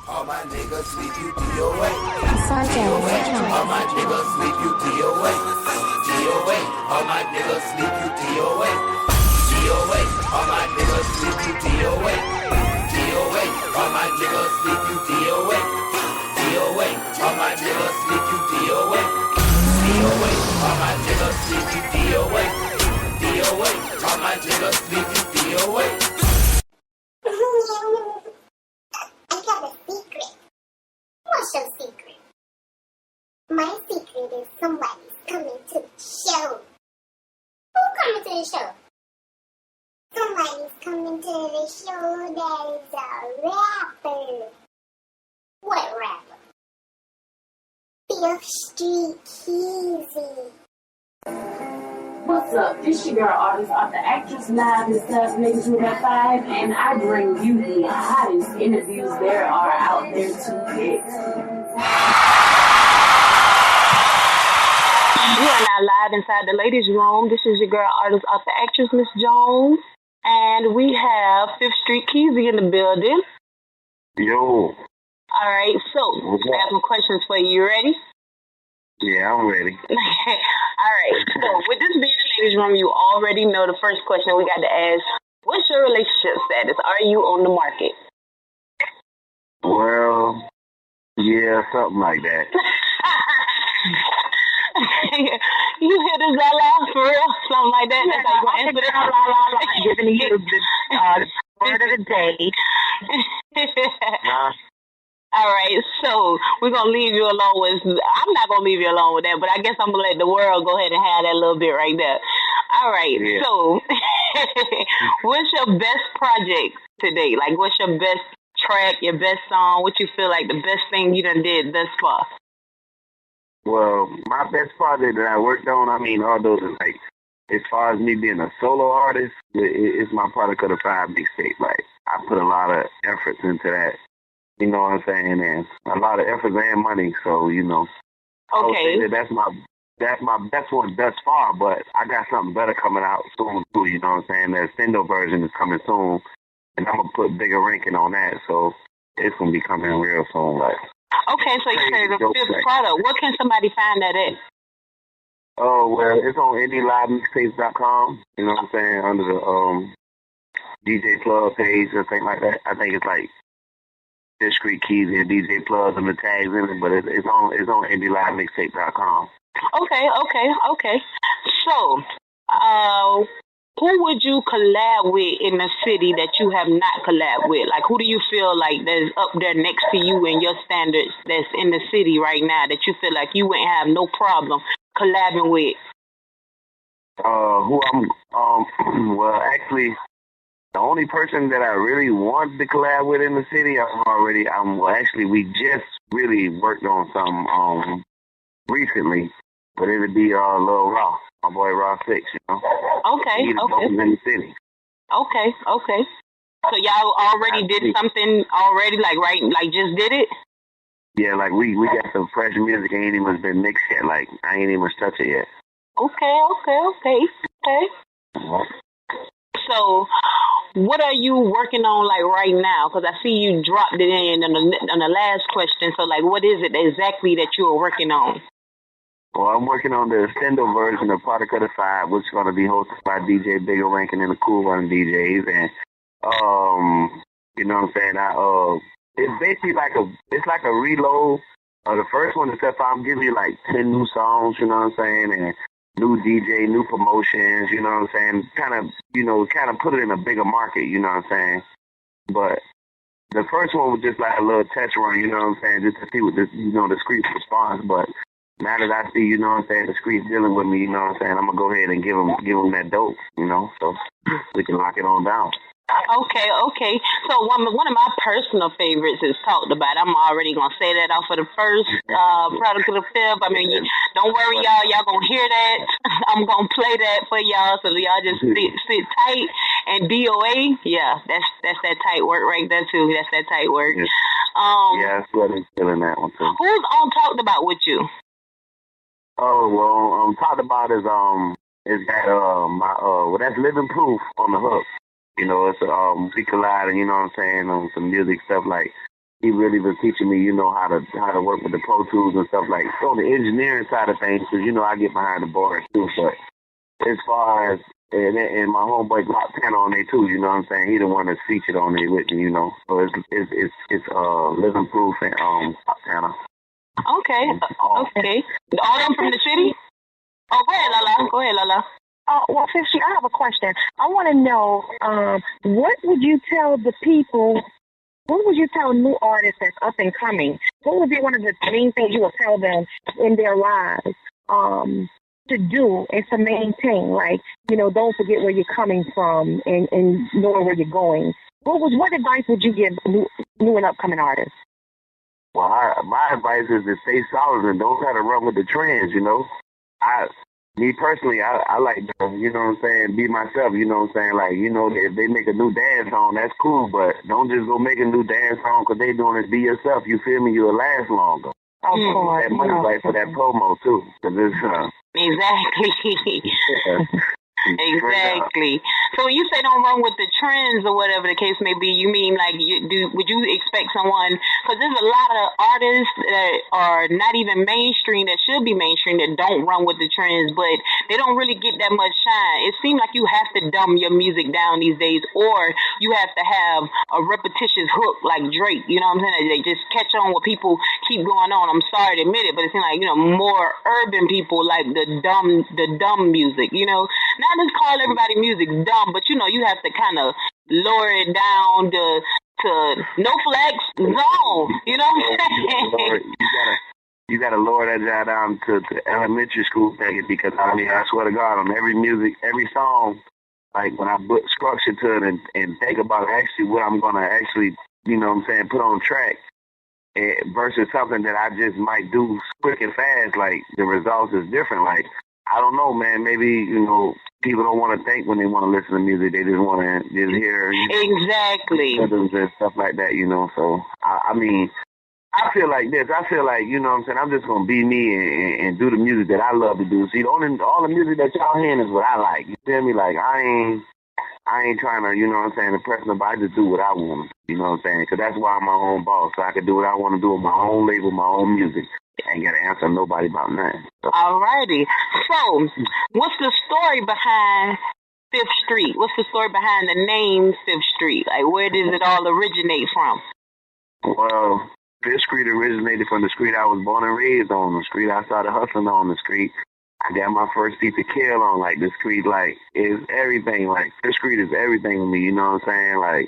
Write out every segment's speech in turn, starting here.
All my niggas sleep you DOA. All my niggas sleep you DOA. DOA. All my niggas sleep you DOA. DOA. All my niggas sleep you DOA. DOA. All my niggas sleep you DOA. DOA. All my niggas sleep you DOA. DOA. All my niggas sleep you DOA. DOA. All my niggas sleep you DOA. I got a secret. What's your secret? My secret is somebody's coming to the show. Who coming to the show? Somebody's coming to the show that is a rapper. What rapper? Fifth Street Keezy. What's up? This your girl, artist, author, actress, live inside TheLadiesRoom at 5, and I bring you the hottest interviews there are out there to get. We are now live inside the ladies' room. This is your girl, artist, author, actress, Miss Jones, and we have Fifth Street Keezy in the building. Yo. All right, so I have some questions for you. You ready? Yeah, I'm ready. All right, so with this being the ladies' room, you already know the first question we got to ask. What's your relationship status? Are you on the market? Well, yeah, something like that. You hear this la la for real? Something like that? That's how you gonna answer this? La. Giving you the word of the day. All right, so we're going to leave you alone with, I'm not going to leave you alone with that, but I guess I'm going to let the world go ahead and have that little bit right there. All right, yeah. So what's your best project today? Like, what's your best track, your best song? What you feel like the best thing you done did thus far? Well, my best project that I worked on, I mean, all those are like, as far as me being a solo artist, it's my Product of the 5 mixtape. Like, I put a lot of efforts into that. You know what I'm saying? And a lot of effort and money, so, you know. Okay. That's my best one thus far, but I got something better coming out soon, too, you know what I'm saying? The extendo version is coming soon, and I'm going to put bigger ranking on that, so it's going to be coming real soon. Like. Okay, so you say the fifth product. What can somebody find that at? Oh, well, it's on IndieLiveMixtapes.com, you know what I'm saying, under the DJ Plug page or something like that. I think it's like Discreet Keys and DJ Plugs and the tags in it, but it's on IndieLiveMixtape.com. Okay. So, who would you collab with in the city that you have not collabed with? Like, who do you feel like that's up there next to you in your standards that's in the city right now that you feel like you wouldn't have no problem collabing with? Well, actually, the only person that I really wanted to collab with in the city, we just really worked on some recently, but it would be Lil Raw, my boy Raw 6, you know. Okay. In the city. Okay. So y'all already did something already, like just did it? Yeah, like we got some fresh music, ain't even been mixed yet. Like I ain't even touched it yet. Okay. So, what are you working on like right now? Because I see you dropped it in on the last question. So, like, what is it exactly that you are working on? Well, I'm working on the extendo version of Product of the 5, which is going to be hosted by DJ Bigger Rankin and the Cool Running DJs. And, you know what I'm saying? It's basically like a reload of the first one, except for I'm giving you like 10 new songs, you know what I'm saying? And new DJ, new promotions, you know what I'm saying? Kind of put it in a bigger market, you know what I'm saying? But the first one was just like a little test run, you know what I'm saying? Just to see what this, you know, the streets response. But now that I see, you know what I'm saying, the streets dealing with me, you know what I'm saying, I'm going to go ahead and give them that dope, you know, so we can lock it on down. Okay. So one of my personal favorites is Talked About. I'm already going to say that off of the first Product of the 5th. I mean, don't worry, y'all. Y'all going to hear that. I'm going to play that for y'all, so y'all just sit tight. And DOA, yeah, that's that tight work right there, too. That's that tight work. Yeah, that's what I'm feeling that one, too. Who's on Talked About with you? Oh, well, Talked About is that's Living Proof on the hook. You know, it's we collide, and you know what I'm saying, on some music stuff like he really was teaching me, how to work with the Pro Tools and stuff like on the engineering side of things, because I get behind the board too. But as far as and my homeboy Glock 10 on there too, you know what I'm saying? He the one that's featured on there with me, So it's living proof and Glock 10. Okay. Okay. All them from the city? Oh, go ahead, Lala. Go ahead, Lala. Well, 50, I have a question. I want to know, what would you tell the people, what would you tell new artists that's up and coming? What would be one of the main things you would tell them in their lives to do and to maintain? Like, don't forget where you're coming from and knowing where you're going. What advice would you give new and upcoming artists? Well, my advice is to stay solid and don't try to run with the trends, Me personally, I like to, be myself, Like, if they make a new dance song, that's cool, but don't just go make a new dance song because they doing it. Be yourself, you feel me? You'll last longer. Of course. That money right for that promo, too, because it's, Exactly. Exactly. So when you say don't run with the trends or whatever the case may be, you mean like would you expect someone, because there's a lot of artists that are not even mainstream that should be mainstream that don't run with the trends, but they don't really get that much shine. It seems like you have to dumb your music down these days, or you have to have a repetitious hook like Drake, you know what I'm saying? They just catch on what people keep going on. I'm sorry to admit it, but it seems like, more urban people like the dumb music, Not just call everybody music dumb, but you have to kind of lower it down to no flex zone. You know what I'm saying? You gotta lower that guy down to elementary school thinking, because I swear to God, on every music, every song, like when I put structure to it and think about actually what I'm gonna actually, put on track, versus something that I just might do quick and fast, like the results is different. Like, I don't know, man. Maybe, people don't want to think when they want to listen to music. They just want to just hear exactly rhythms and stuff like that, So, I feel like this. I feel like, I'm just going to be me and do the music that I love to do. See, all the music that y'all hearing is what I like. You feel me? Like, I ain't trying to, impress nobody. I just do what I want. Because that's why I'm my own boss. So I can do what I want to do with my own label, my own music. I ain't got to answer nobody about nothing. So. Alrighty. So, what's the story behind Fifth Street? What's the story behind the name Fifth Street? Like, where does it all originate from? Well, Fifth Street originated from the street I was born and raised on, the street I started hustling on, the street I got my first piece of kill on. Like, the street, like, is everything. Like, Fifth Street is everything to me, you know what I'm saying? Like,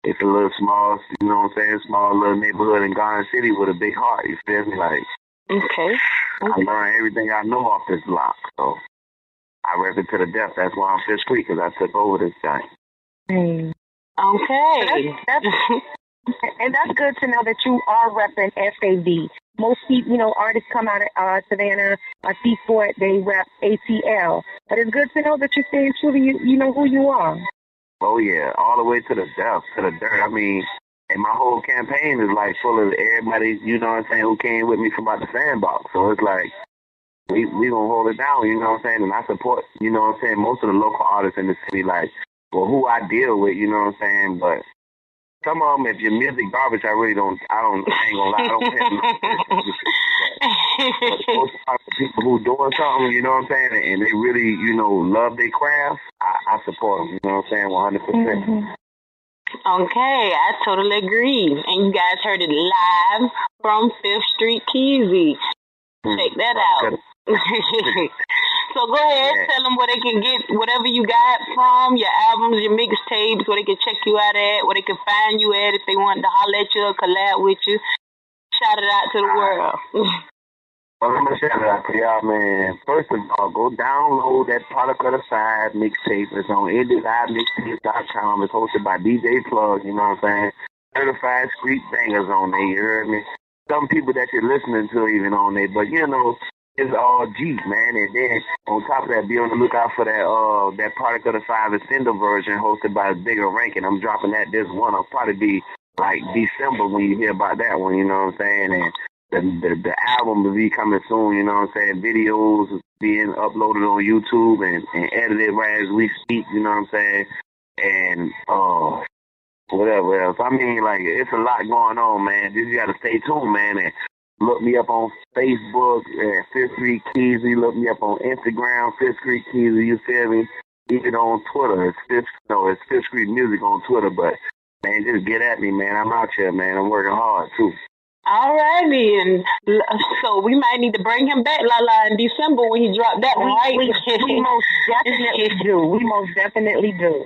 it's a little small, small little neighborhood in Garden City with a big heart, you feel me? Like, okay. I learned everything I know off this block, so I rep it to the death. That's why I'm Fifth Street, because I took over this thing. Okay. And that's good to know that you are repping SAV. Most people, artists come out of Savannah, Seaport, they rep ATL. But it's good to know that you're staying true to you know who you are. Oh, yeah, all the way to the death, to the dirt. I mean, and my whole campaign is, like, full of everybody, who came with me from out the sandbox. So it's like, we going to hold it down, and I support, most of the local artists in the city, like, well, who I deal with, but some of them, if your music garbage, I ain't gonna lie, I don't pay them. But most of the people who doing something, and they really, love their craft, I support them, 100%. Okay, I totally agree. And you guys heard it live from Fifth Street Keezy. Check that out. So go ahead, tell them where they can get whatever you got from, your albums, your mixtapes, where they can check you out at, where they can find you at if they want to holler at you or collab with you. Shout it out to the world. Well, I'm going to shout it out to y'all, man. First of all, go download that Product of the Side mixtape. It's on IndieLiveMixtapes.com. It's hosted by DJ Plug, you know what I'm saying? Certified street bangers on there, you heard me? Some people that you're listening to even on there, but, it's all G, man. And then on top of that, be on the lookout for that Product of the Five extended version hosted by Bigger Rankin. I'm dropping that this one. I'll probably be like December when you hear about that one, you know what I'm saying? And the album will be coming soon, you know what I'm saying? Videos being uploaded on YouTube and edited right as we speak, you know what I'm saying? And whatever else. I mean, like, it's a lot going on, man. You got to stay tuned, man, and look me up on Facebook at Fifth Street Keezy. Look me up on Instagram, Fifth Street Keezy. You feel me? Even on Twitter, it's Fifth Street Music on Twitter. But man, just get at me, man. I'm out here, man. I'm working hard too. All righty, and so we might need to bring him back, Lala, in December when he dropped that one, right? We most definitely do. We most definitely do.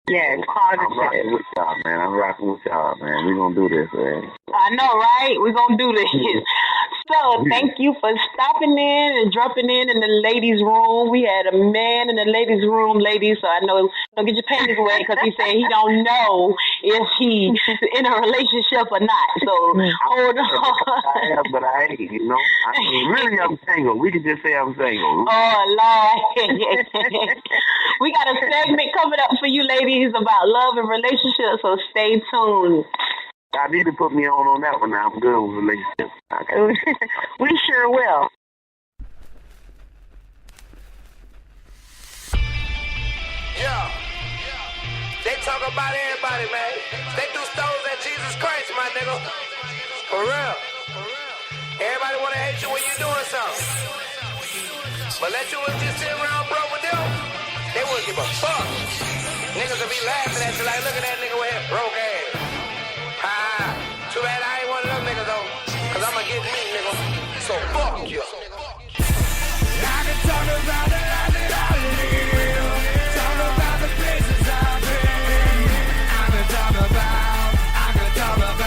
Yes, I'm rocking with y'all, man. We're going to do this, man. I know, right? We're going to do this. So, thank you for stopping in and dropping in the ladies' room. We had a man in the ladies' room, ladies, so I know, don't get your panties wet because he said he don't know if he's in a relationship or not. So, hold on. I am, but I ain't, you know. I mean, really, I'm single. We can just say I'm single. Oh, Lord. We got a segment coming up for you, ladies, about love and relationships, so stay tuned. I need to put me on that one now. I'm good with relationships. Okay. We sure will. Yeah. They talk about everybody, man. They threw stones at Jesus Christ, my nigga. For real. Everybody wanna hate you when you're doing something. But let you just sit around broke with them, they wouldn't give a fuck. Niggas will be laughing at you like, look at that nigga with his broke ass. Ha. Too bad I ain't one of them niggas though. Cause I'ma get me, nigga. So fuck you. I can talk about the life that I live. Talk about the places I've been. I can talk about. I can talk about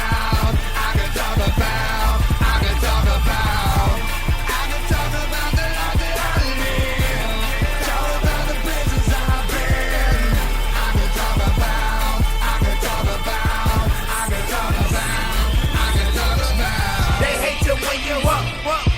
the life that I live. Talk about the places I've been. I can talk about. They hate you when you up,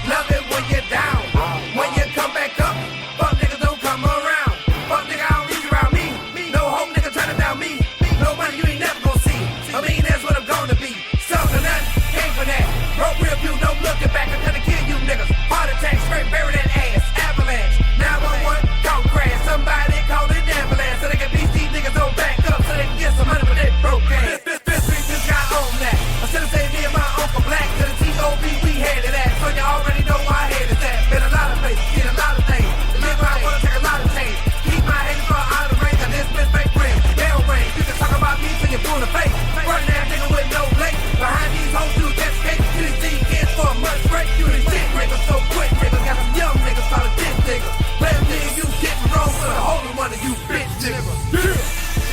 love it when you're down. When you come back up, fuck niggas don't come around. Fuck nigga, I don't need you around me. No hope nigga trying to down me. No money you ain't never gonna see. I mean, that's what I'm gonna be. Something that came for that. Broke real view, no looking back. I'm gonna kill you niggas. Heart attack, straight bury that ass. Avalanche, 911, car crash. Somebody call it ambulance so they can beat these niggas on back up so they can get some money for their broke ass. This street just got on that. Instead of saying me and my uncle black to the T.O.B. we had it at. So you already know why I had it at. Been a lot of places, did a lot of things. Live where I wanna take a lot of change. Keep my hands far out of the range. I dismiss fake friends. They'll range. You can talk about me till you're full of face. Running that nigga with no blade. Behind these hoes you just escape. You done seen kids for a month straight. You done shit niggas so quick niggas. Got some young niggas call it dick niggas. Blame me if you getting wrong for the holy one of you bitch niggas. Yeah.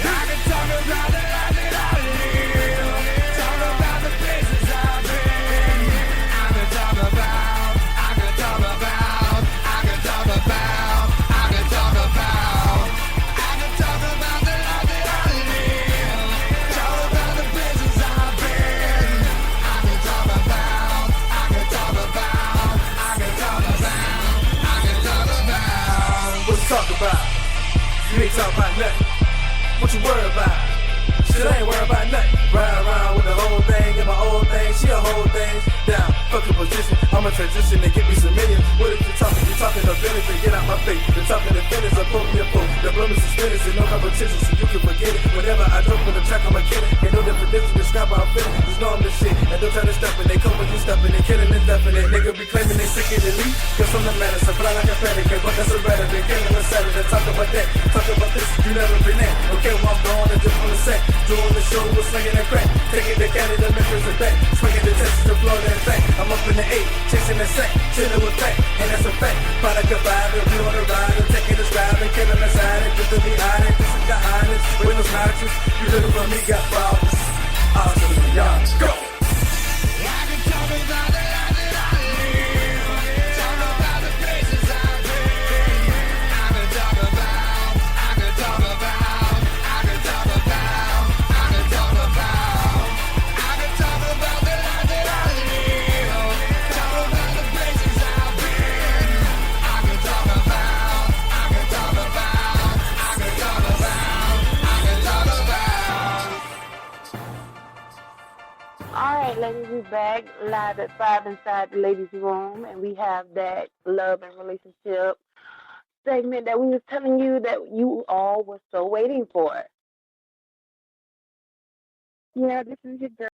I can talk about the life that I live. Talk about the places I've been. I can talk about. I can talk about the life that I live. Talk about the places I've been. I can talk about. What you talk about? You ain't talking about nothing. What you worry about? Shit, I ain't worried about nothing. Ride around with the whole thing and my old thing. She a whole thing. Down, fuck the position. I'ma transition and get me some millions. What if you talking? You talking to business and get out my face. You talking to finish or pull me a pull. The bloom is suspended and no competition, so you can forget it. Whenever I jump on the track, I'ma kill it. Ain't no definition, describe how I'm feeling. Just know I'm the shit. And don't try to step it. They come when you stepping. They killing is definite. Nigga be claiming they sick in the lead. Cause I'm the matter, so fly like a panic. But that's a better than killing a Saturday. Talk about that. Talk about this. You never been that. Okay, well I'm gone and just on the set. Doing the show, we're slinging that crack. Taking the cat of the Memphis and back. Swinging the Texas to blow that back. I'm up in the 8, chasing the sack. Chilling with fact, and that's a fact. Product of vibe, if you on the ride, and taking the scribe and killing the side. And just to be honest, this is the honest. With no snatches, you looking for me, got problems. I'll tell you, y'all, go. I can talk about the life that I live. Talk about the places I've been. I can talk about. I can talk about the life that I live. Talk about the places I've been. I can talk about. All right, ladies, we're back live at 5 Inside the Ladies' Room, and we have that love and relationship segment that we was telling you that you all were so waiting for. Yeah, this is your girl.